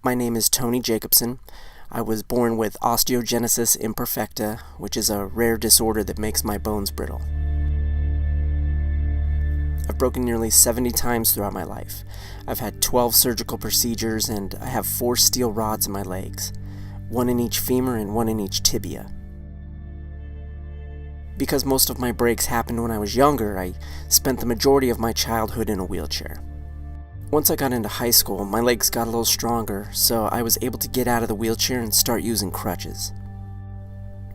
My name is Tony Jacobsen. I was born with Osteogenesis Imperfecta, which is a rare disorder that makes my bones brittle. I've broken nearly 70 times throughout my life. I've had 12 surgical procedures, and I have 4 steel rods in my legs, 1 in each femur and 1 in each tibia. Because most of my breaks happened when I was younger, I spent the majority of my childhood in a wheelchair. Once I got into high school, my legs got a little stronger, so I was able to get out of the wheelchair and start using crutches.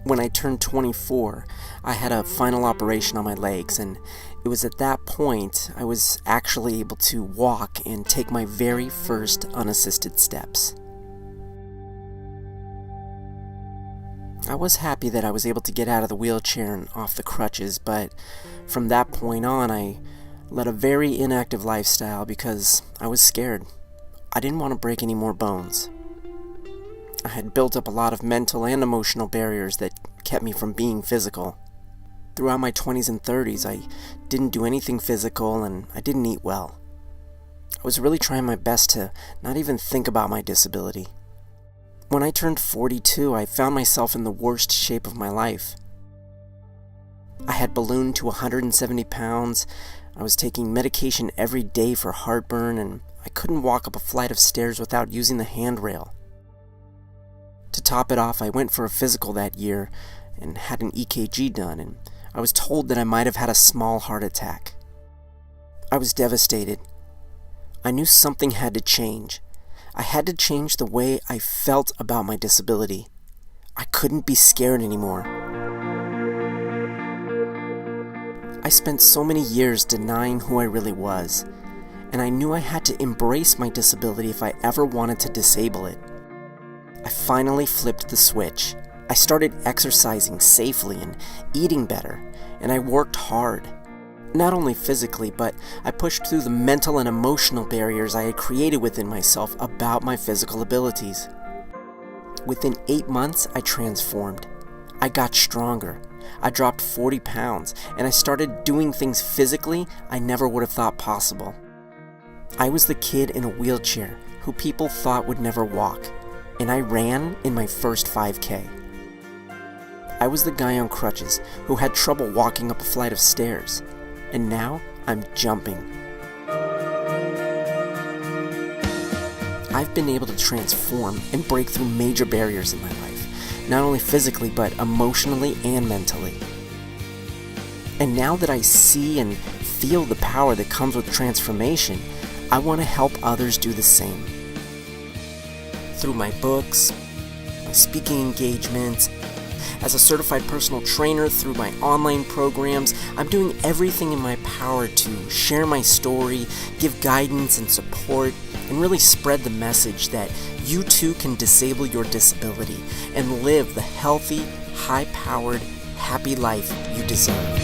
When I turned 24, I had a final operation on my legs, and it was at that point I was actually able to walk and take my very first unassisted steps. I was happy that I was able to get out of the wheelchair and off the crutches, but from that point on, I led a very inactive lifestyle because I was scared. I didn't want to break any more bones. I had built up a lot of mental and emotional barriers that kept me from being physical. Throughout my 20s and 30s, I didn't do anything physical and I didn't eat well. I was really trying my best to not even think about my disability. When I turned 42, I found myself in the worst shape of my life. I had ballooned to 170 pounds, I was taking medication every day for heartburn, and I couldn't walk up a flight of stairs without using the handrail. To top it off, I went for a physical that year and had an EKG done, and I was told that I might have had a small heart attack. I was devastated. I knew something had to change. I had to change the way I felt about my disability. I couldn't be scared anymore. I spent so many years denying who I really was, and I knew I had to embrace my disability if I ever wanted to disable it. I finally flipped the switch. I started exercising safely and eating better, and I worked hard. Not only physically, but I pushed through the mental and emotional barriers I had created within myself about my physical abilities. Within 8 months, I transformed. I got stronger. I dropped 40 pounds, and I started doing things physically I never would have thought possible. I was the kid in a wheelchair who people thought would never walk, and I ran in my first 5K. I was the guy on crutches who had trouble walking up a flight of stairs, and now I'm jumping. I've been able to transform and break through major barriers in my life. Not only physically, but emotionally and mentally. And now that I see and feel the power that comes with transformation, I want to help others do the same. Through my books, my speaking engagements, as a certified personal trainer, through my online programs, I'm doing everything in my power to share my story, give guidance and support, and really spread the message that you too can disable your disability and live the healthy, high-powered, happy life you deserve.